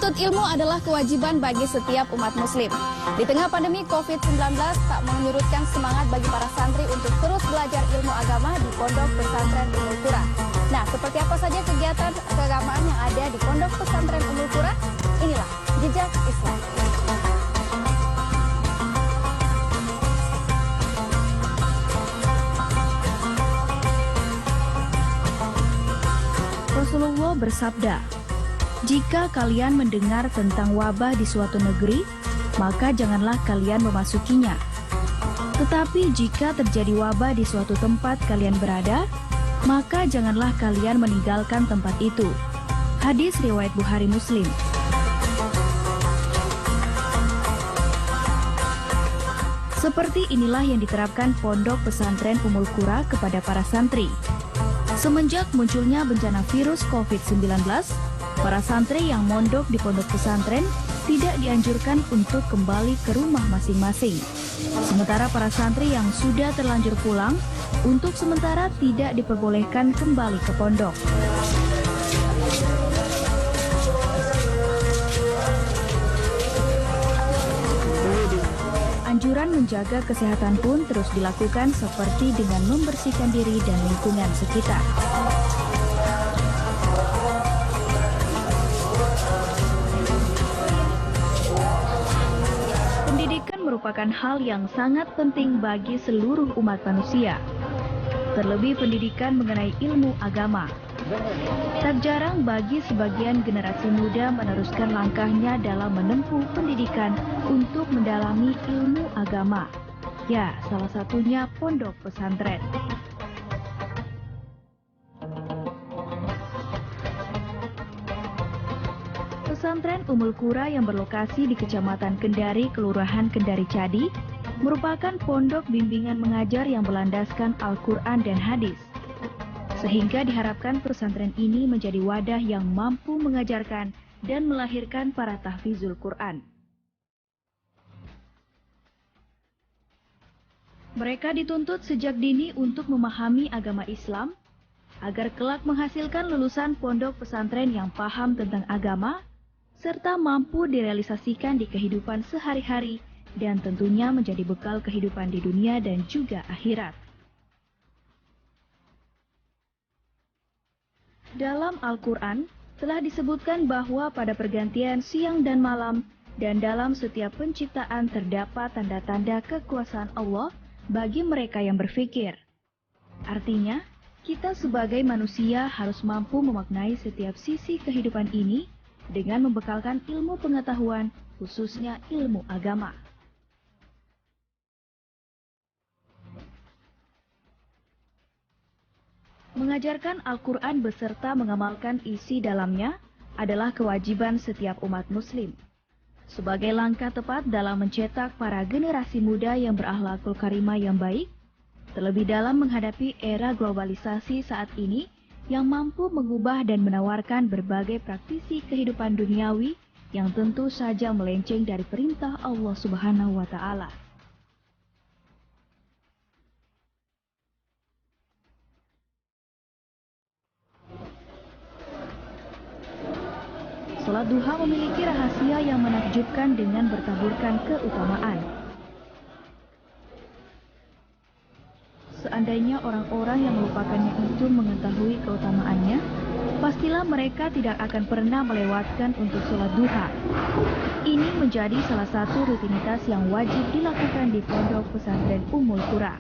Menuntut ilmu adalah kewajiban bagi setiap umat muslim. Di tengah pandemi COVID-19 tak menyurutkan semangat bagi para santri untuk terus belajar ilmu agama di Pondok Pesantren Ummul Qura. Nah, seperti apa saja kegiatan keagamaan yang ada di Pondok Pesantren Ummul Qura? Inilah Jejak Islam. Rasulullah bersabda, "Jika kalian mendengar tentang wabah di suatu negeri, maka janganlah kalian memasukinya. Tetapi jika terjadi wabah di suatu tempat kalian berada, maka janganlah kalian meninggalkan tempat itu." Hadis riwayat Bukhari Muslim. Seperti inilah yang diterapkan Pondok Pesantren Ummul Qura kepada para santri. Semenjak munculnya bencana virus COVID-19, para santri yang mondok di pondok pesantren tidak dianjurkan untuk kembali ke rumah masing-masing. Sementara para santri yang sudah terlanjur pulang, untuk sementara tidak diperbolehkan kembali ke pondok. Anjuran menjaga kesehatan pun terus dilakukan seperti dengan membersihkan diri dan lingkungan sekitar. Pendidikan merupakan hal yang sangat penting bagi seluruh umat manusia. Terlebih pendidikan mengenai ilmu agama. Tak jarang bagi sebagian generasi muda meneruskan langkahnya dalam menempuh pendidikan untuk mendalami ilmu agama. Ya, salah satunya pondok pesantren. Pesantren Ummul Qura yang berlokasi di Kecamatan Kendari, Kelurahan Kendari Cadi, merupakan pondok bimbingan mengajar yang berlandaskan Al-Quran dan hadis. Sehingga diharapkan pesantren ini menjadi wadah yang mampu mengajarkan dan melahirkan para tahfizul Quran. Mereka dituntut sejak dini untuk memahami agama Islam, agar kelak menghasilkan lulusan pondok pesantren yang paham tentang agama, serta mampu direalisasikan di kehidupan sehari-hari, dan tentunya menjadi bekal kehidupan di dunia dan juga akhirat. Dalam Al-Quran telah disebutkan bahwa pada pergantian siang dan malam dan dalam setiap penciptaan terdapat tanda-tanda kekuasaan Allah bagi mereka yang berfikir. Artinya, kita sebagai manusia harus mampu memaknai setiap sisi kehidupan ini dengan membekalkan ilmu pengetahuan, khususnya ilmu agama. Mengajarkan Al-Quran beserta mengamalkan isi dalamnya adalah kewajiban setiap umat muslim. Sebagai langkah tepat dalam mencetak para generasi muda yang berakhlakul karimah yang baik, terlebih dalam menghadapi era globalisasi saat ini yang mampu mengubah dan menawarkan berbagai praktisi kehidupan duniawi yang tentu saja melenceng dari perintah Allah Subhanahu wa Ta'ala. Salat duha memiliki rahasia yang menakjubkan dengan bertaburkan keutamaan. Seandainya orang-orang yang melupakannya itu mengetahui keutamaannya, pastilah mereka tidak akan pernah melewatkan untuk salat duha. Ini menjadi salah satu rutinitas yang wajib dilakukan di Pondok Pesantren Ummul Qura.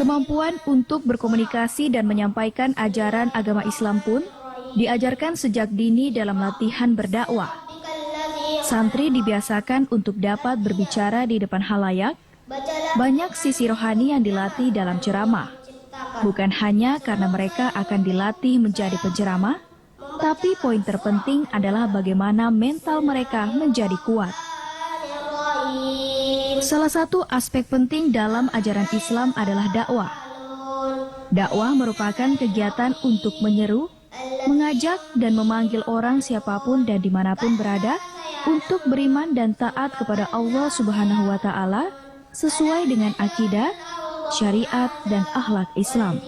Kemampuan untuk berkomunikasi dan menyampaikan ajaran agama Islam pun diajarkan sejak dini dalam latihan berdakwah. Santri dibiasakan untuk dapat berbicara di depan halayak. Banyak sisi rohani yang dilatih dalam ceramah. Bukan hanya karena mereka akan dilatih menjadi penceramah, tapi poin terpenting adalah bagaimana mental mereka menjadi kuat. Salah satu aspek penting dalam ajaran Islam adalah dakwah. Dakwah merupakan kegiatan untuk menyeru, mengajak dan memanggil orang siapapun dan dimanapun berada untuk beriman dan taat kepada Allah Subhanahu wa Ta'ala sesuai dengan akidah, syariat, dan akhlak Islam.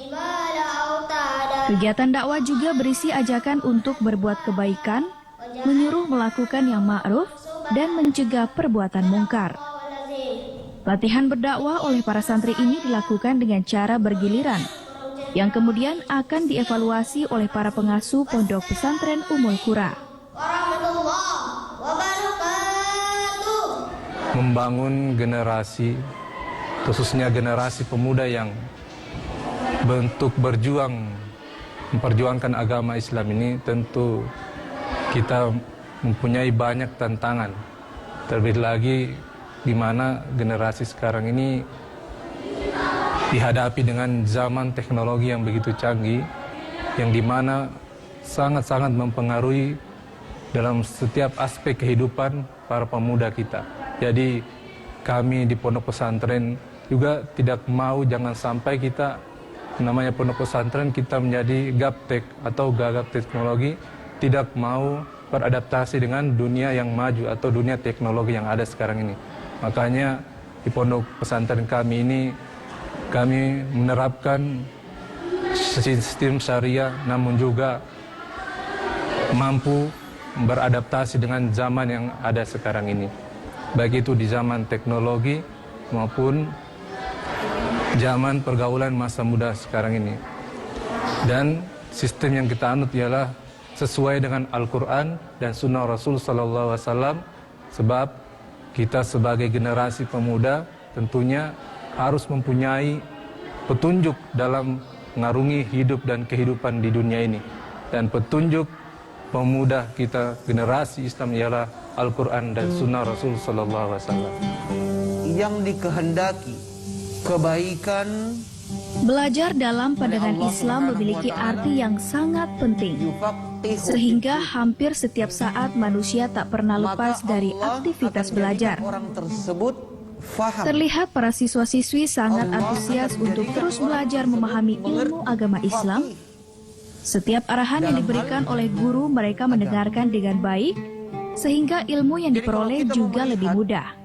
Kegiatan dakwah juga berisi ajakan untuk berbuat kebaikan, menyuruh melakukan yang ma'ruf, dan mencegah perbuatan mungkar. Latihan berdakwah oleh para santri ini dilakukan dengan cara bergiliran, yang kemudian akan dievaluasi oleh para pengasuh Pondok Pesantren Ummul Qura. Membangun generasi, khususnya generasi pemuda yang bentuk memperjuangkan agama Islam ini, tentu kita mempunyai banyak tantangan. Terlebih lagi di mana generasi sekarang ini dihadapi dengan zaman teknologi yang begitu canggih, yang dimana sangat-sangat mempengaruhi dalam setiap aspek kehidupan para pemuda kita. Jadi kami di pondok pesantren juga tidak mau jangan sampai kita, namanya pondok pesantren, kita menjadi gaptek atau gagap teknologi, tidak mau beradaptasi dengan dunia yang maju atau dunia teknologi yang ada sekarang ini. Makanya di pondok pesantren kami ini, kami menerapkan sistem syariah namun juga mampu beradaptasi dengan zaman yang ada sekarang ini. Baik itu di zaman teknologi maupun zaman pergaulan masa muda sekarang ini. Dan sistem yang kita anut ialah sesuai dengan Al-Quran dan Sunnah Rasul SAW, sebab kita sebagai generasi pemuda tentunya harus mempunyai petunjuk dalam mengarungi hidup dan kehidupan di dunia ini. Dan petunjuk pemuda kita, generasi Islam, ialah Al-Quran dan Sunnah Rasul SAW. Yang dikehendaki kebaikan. Belajar dalam pandangan Islam memiliki arti yang sangat penting, sehingga hampir setiap saat manusia tak pernah lepas dari aktivitas belajar. Terlihat para siswa-siswi sangat antusias untuk terus belajar memahami ilmu agama Islam. Setiap arahan yang diberikan oleh guru mereka mendengarkan dengan baik, sehingga ilmu yang diperoleh juga lebih mudah.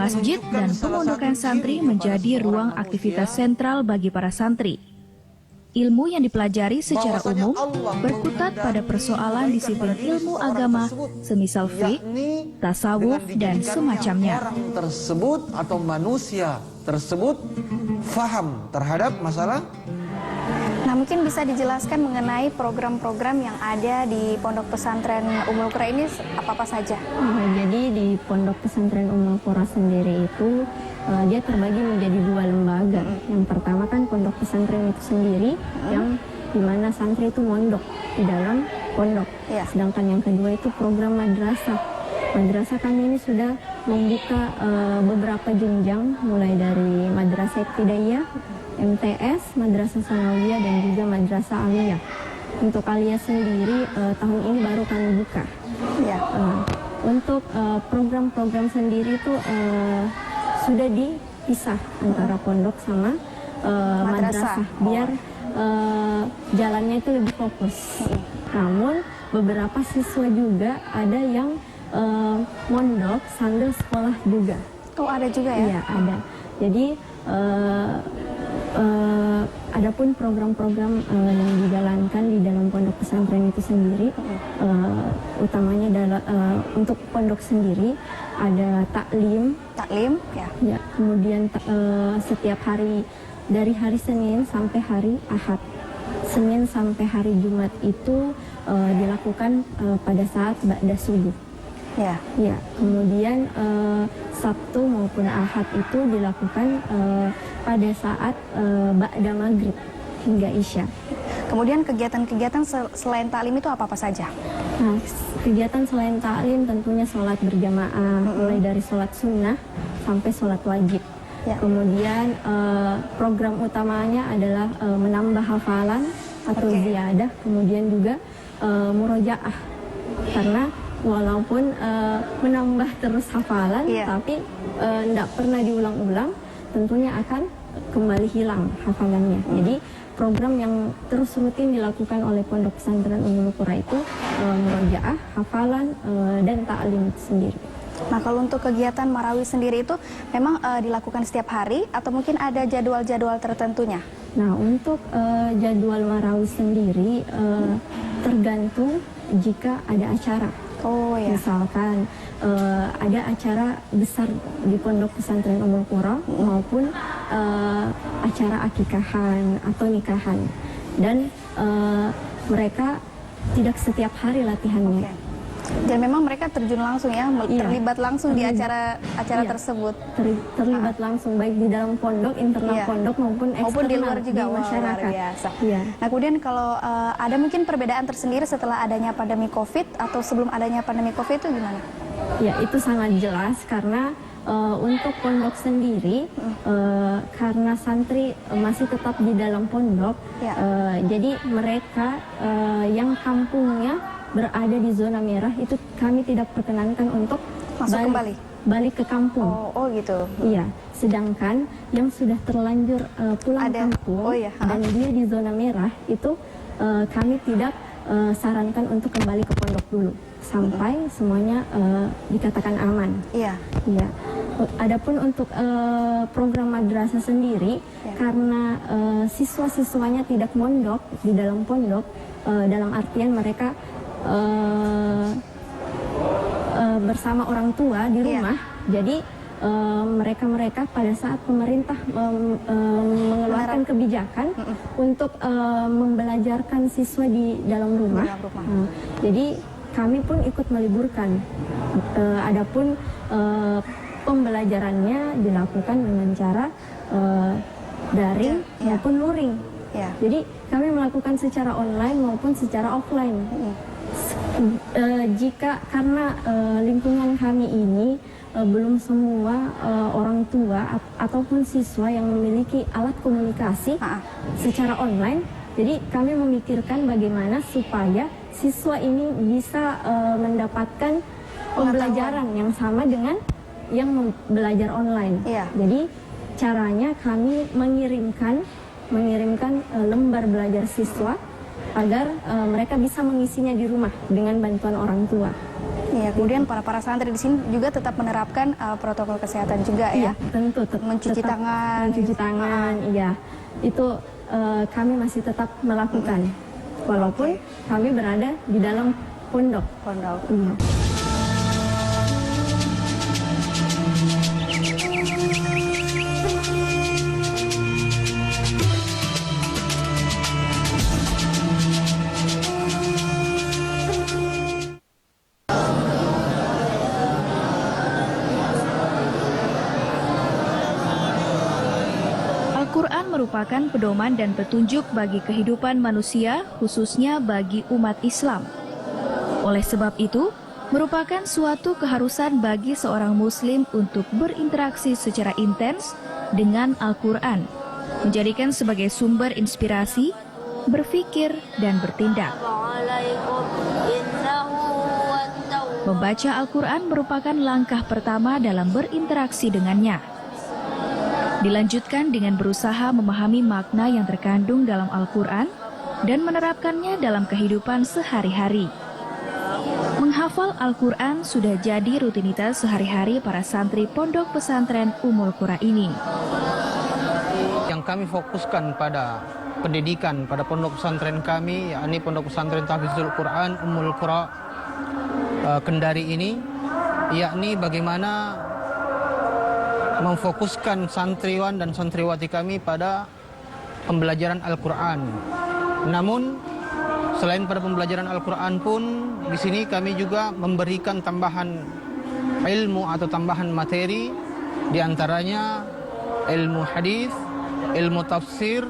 Masjid dan pemondokan santri menjadi ruang aktivitas sentral bagi para santri. Ilmu yang dipelajari secara umum berkutat pada persoalan disiplin ilmu agama, semisal fiqh, tasawuf, dan semacamnya. Orang tersebut atau manusia tersebut faham terhadap masalah. Nah, mungkin bisa dijelaskan mengenai program-program yang ada di Pondok Pesantren Ummul Qura ini apa-apa saja? Jadi di Pondok Pesantren Ummul Qura sendiri itu dia terbagi menjadi 2 lembaga. Yang pertama kan pondok pesantren itu sendiri yang dimana santri itu mondok di dalam pondok. Sedangkan yang kedua itu program madrasah. Madrasah kami ini sudah membuka beberapa jenjang, mulai dari madrasah ibtidaiyah, MTS, madrasah sanawiyah, dan juga madrasah aliyah. Untuk aliyah sendiri tahun ini baru kami buka. Untuk program-program sendiri itu sudah dipisah antara pondok sama madrasah biar jalannya itu lebih fokus. Namun beberapa siswa juga ada yang mondok sambil sekolah juga. Oh, ada juga ya? Iya, ada. Jadi adapun program-program yang dijalankan di dalam pondok pesantren itu sendiri, utamanya adalah untuk pondok sendiri ada taklim, ya. Kemudian setiap hari dari hari Senin sampai hari Ahad, Senin sampai hari Jumat itu dilakukan pada saat ba'da subuh. Ya. Kemudian Sabtu maupun Ahad itu dilakukan pada saat ba'da maghrib hingga isya. Kemudian kegiatan-kegiatan selain taklim itu apa-apa saja? Nah, kegiatan selain taklim tentunya sholat berjamaah, mulai dari sholat sunnah sampai sholat wajib. Kemudian program utamanya adalah menambah hafalan atau ziyadah, kemudian juga murojaah, karena walaupun menambah terus hafalan, Iya. tapi tidak pernah diulang-ulang, tentunya akan kembali hilang hafalannya. Jadi program yang terus rutin dilakukan oleh Pondok Pesantren Ummul Qura itu murojaah, hafalan, dan ta'lim itu sendiri. Nah, kalau untuk kegiatan Marawi sendiri itu memang dilakukan setiap hari atau mungkin ada jadwal-jadwal tertentunya? Nah, untuk jadwal Marawi sendiri tergantung jika ada acara. Oh ya. Misalkan ada acara besar di Pondok Pesantren Ummul Qura maupun acara akikahan atau nikahan, dan mereka tidak setiap hari latihannya. Oke. Dan memang mereka terjun langsung ya, Iya. terlibat langsung di Terlibat. acara Iya. tersebut. Terlibat langsung baik di dalam pondok, internal Iya. pondok maupun eksternal Maupun di luar juga. di Wah, masyarakat. luar biasa. Iya. Nah, kemudian kalau ada mungkin perbedaan tersendiri setelah adanya pandemi COVID atau sebelum adanya pandemi COVID itu gimana? Ya, itu sangat jelas karena untuk pondok sendiri, karena santri masih tetap di dalam pondok, Ya. jadi mereka yang kampungnya berada di zona merah itu kami tidak perkenankan untuk Masuk kembali? balik ke kampung. Oh gitu. Iya, sedangkan yang sudah terlanjur pulang Ada. kampung Oh, iya. dan dia di zona merah itu kami tidak sarankan untuk kembali ke pondok dulu sampai semuanya dikatakan aman. Iya. Iya. Adapun untuk program madrasah sendiri, Ya. karena siswa-siswanya tidak mondok di dalam pondok, dalam artian mereka bersama orang tua di Iya. rumah, jadi mereka pada saat pemerintah mengeluarkan kebijakan untuk membelajarkan siswa di dalam rumah, Dalam rumah. Jadi kami pun ikut meliburkan. Adapun pembelajarannya dilakukan dengan cara daring Ya. maupun luring. Ya. Jadi kami melakukan secara online maupun secara offline. Jika karena lingkungan kami ini belum semua orang tua ataupun siswa yang memiliki alat komunikasi secara online, jadi kami memikirkan bagaimana supaya siswa ini bisa mendapatkan pembelajaran yang sama dengan yang belajar online. Iya. Jadi caranya kami mengirimkan lembar belajar siswa agar mereka bisa mengisinya di rumah dengan bantuan orang tua. Iya, kemudian para santri di sini juga tetap menerapkan protokol kesehatan juga Iya, ya. tentu Mencuci tetap tangan. mencuci tangan, iya. Itu kami masih tetap melakukan walaupun kami berada di dalam pondok. Pondok. Iya. Al-Quran merupakan pedoman dan petunjuk bagi kehidupan manusia, khususnya bagi umat Islam. Oleh sebab itu, merupakan suatu keharusan bagi seorang Muslim untuk berinteraksi secara intens dengan Al-Quran, menjadikan sebagai sumber inspirasi, berpikir, dan bertindak. Membaca Al-Quran merupakan langkah pertama dalam berinteraksi dengannya. Dilanjutkan dengan berusaha memahami makna yang terkandung dalam Al-Quran dan menerapkannya dalam kehidupan sehari-hari. Menghafal Al-Quran sudah jadi rutinitas sehari-hari para santri Pondok Pesantren Ummul Qura ini. Yang kami fokuskan pada pendidikan pada pondok pesantren kami, yakni Pondok Pesantren Tahfidzul Quran Ummul Qura Kendari ini, yakni bagaimana memfokuskan santriwan dan santriwati kami pada pembelajaran Al-Quran. Namun selain pada pembelajaran Al-Quran pun di sini kami juga memberikan tambahan ilmu atau tambahan materi, diantaranya ilmu hadis, ilmu tafsir,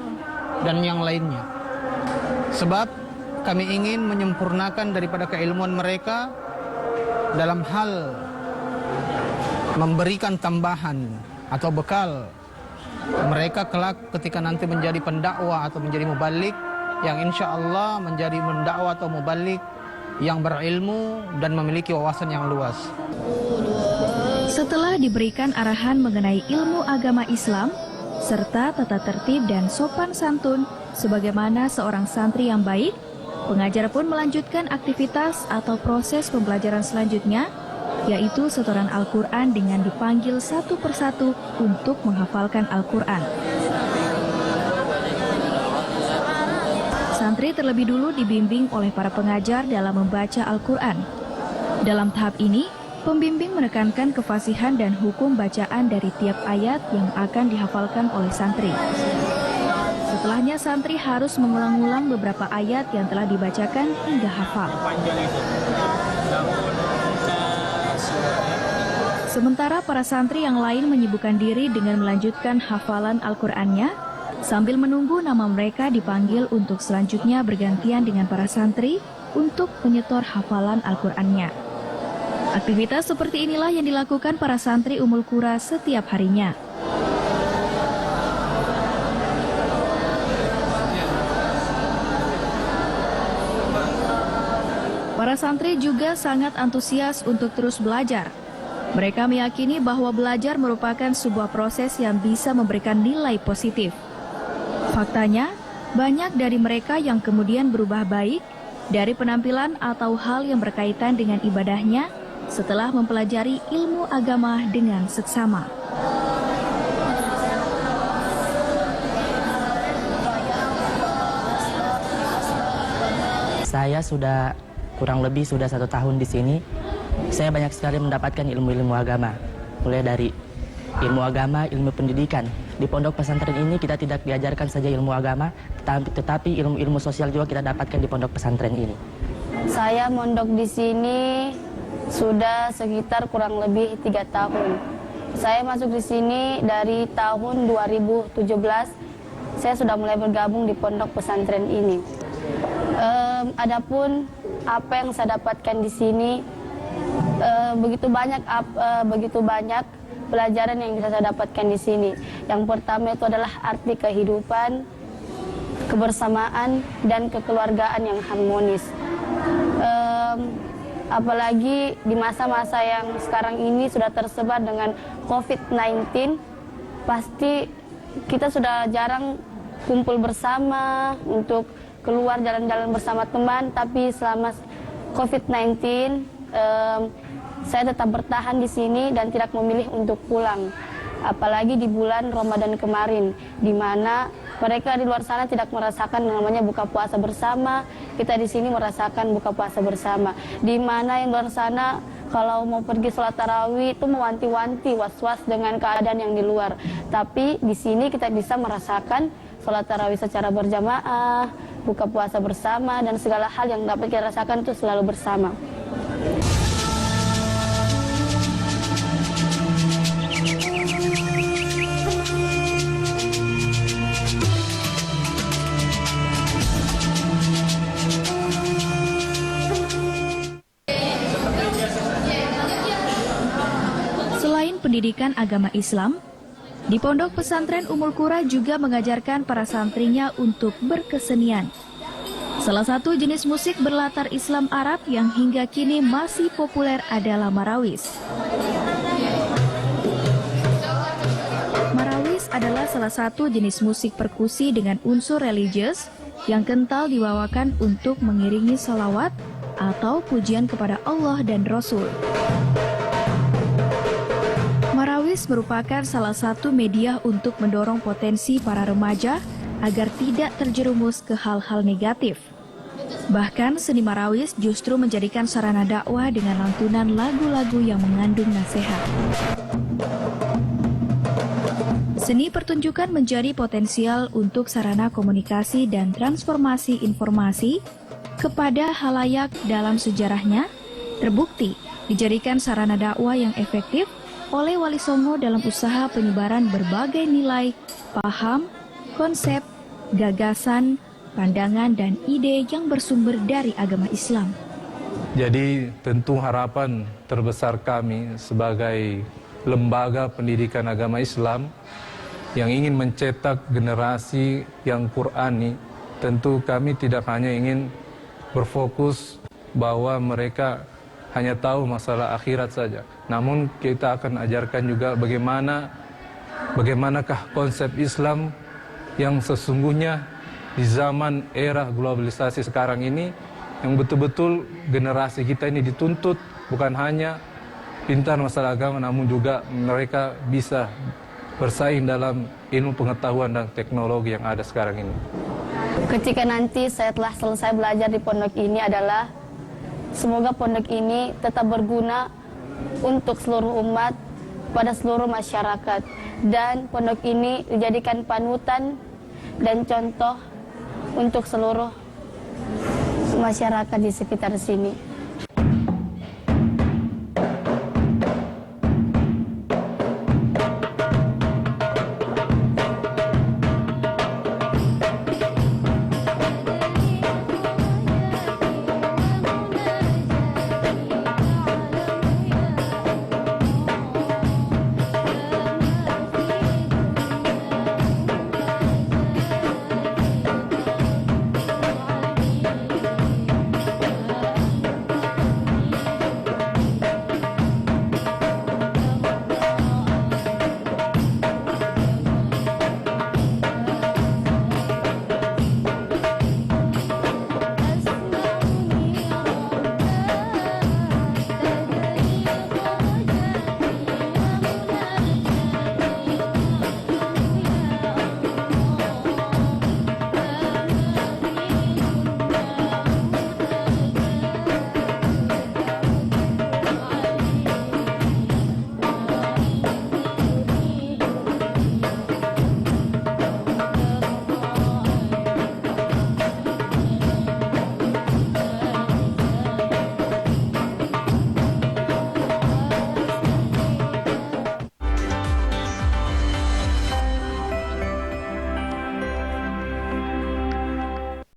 dan yang lainnya. Sebab kami ingin menyempurnakan daripada keilmuan mereka dalam hal memberikan tambahan atau bekal mereka kelak ketika nanti menjadi pendakwah atau menjadi mubalik, yang insya Allah menjadi mendakwa atau mubalik yang berilmu dan memiliki wawasan yang luas. Setelah diberikan arahan mengenai ilmu agama Islam, serta tata tertib dan sopan santun sebagaimana seorang santri yang baik, pengajar pun melanjutkan aktivitas atau proses pembelajaran selanjutnya, yaitu setoran Al-Quran dengan dipanggil satu persatu untuk menghafalkan Al-Quran. Santri terlebih dulu dibimbing oleh para pengajar dalam membaca Al-Quran. Dalam tahap ini, pembimbing menekankan kefasihan dan hukum bacaan dari tiap ayat yang akan dihafalkan oleh santri. Setelahnya, santri harus mengulang-ulang beberapa ayat yang telah dibacakan hingga hafal. Sementara para santri yang lain menyibukkan diri dengan melanjutkan hafalan Al-Qur'annya, sambil menunggu nama mereka dipanggil untuk selanjutnya bergantian dengan para santri untuk menyetor hafalan Al-Qur'annya. Aktivitas seperti inilah yang dilakukan para santri Ummul Qura setiap harinya. Para santri juga sangat antusias untuk terus belajar. Mereka meyakini bahwa belajar merupakan sebuah proses yang bisa memberikan nilai positif. Faktanya, banyak dari mereka yang kemudian berubah baik dari penampilan atau hal yang berkaitan dengan ibadahnya setelah mempelajari ilmu agama dengan seksama. Saya sudah kurang lebih 1 tahun di sini. Saya banyak sekali mendapatkan ilmu-ilmu agama. Mulai dari ilmu agama, ilmu pendidikan. Di pondok pesantren ini kita tidak diajarkan saja ilmu agama, tetapi ilmu-ilmu sosial juga kita dapatkan di pondok pesantren ini. Saya mondok di sini sudah sekitar kurang lebih 3 tahun. Saya masuk di sini dari tahun 2017. Saya sudah mulai bergabung di pondok pesantren ini. Adapun apa yang saya dapatkan di sini, begitu banyak pelajaran yang bisa saya dapatkan di sini. Yang pertama itu adalah arti kehidupan, kebersamaan, dan kekeluargaan yang harmonis. Apalagi di masa-masa yang sekarang ini sudah tersebar dengan COVID-19, pasti kita sudah jarang kumpul bersama untuk keluar jalan-jalan bersama teman, tapi selama COVID-19 saya tetap bertahan di sini dan tidak memilih untuk pulang. Apalagi di bulan Ramadan kemarin, di mana mereka di luar sana tidak merasakan namanya buka puasa bersama, kita di sini merasakan buka puasa bersama. Di mana yang di luar sana kalau mau pergi sholat tarawih itu mewanti-wanti, was-was dengan keadaan yang di luar. Tapi di sini kita bisa merasakan sholat tarawih secara berjamaah, buka puasa bersama, dan segala hal yang dapat kita rasakan itu selalu bersama. Selain pendidikan agama Islam, di pondok pesantren Ummul Qura juga mengajarkan para santrinya untuk berkesenian. Salah satu jenis musik berlatar Islam Arab yang hingga kini masih populer adalah marawis. Marawis adalah salah satu jenis musik perkusi dengan unsur religius yang kental dibawakan untuk mengiringi salawat atau pujian kepada Allah dan Rasul. Marawis merupakan salah satu media untuk mendorong potensi para remaja agar tidak terjerumus ke hal-hal negatif. Bahkan seni marawis justru menjadikan sarana dakwah dengan lantunan lagu-lagu yang mengandung nasihat. Seni pertunjukan menjadi potensial untuk sarana komunikasi dan transformasi informasi kepada halayak dalam sejarahnya, terbukti dijadikan sarana dakwah yang efektif oleh Wali Songo dalam usaha penyebaran berbagai nilai, paham, konsep, gagasan, pandangan, dan ide yang bersumber dari agama Islam. Jadi tentu harapan terbesar kami sebagai lembaga pendidikan agama Islam yang ingin mencetak generasi yang Qur'ani, tentu kami tidak hanya ingin berfokus bahwa mereka hanya tahu masalah akhirat saja. Namun kita akan ajarkan juga bagaimanakah konsep Islam yang sesungguhnya di zaman era globalisasi sekarang ini, yang betul-betul generasi kita ini dituntut bukan hanya pintar masalah agama, namun juga mereka bisa bersaing dalam ilmu pengetahuan dan teknologi yang ada sekarang ini. Ketika nanti saya telah selesai belajar di pondok ini adalah semoga pondok ini tetap berguna untuk seluruh umat pada seluruh masyarakat, dan pondok ini dijadikan panutan dan contoh untuk seluruh masyarakat di sekitar sini.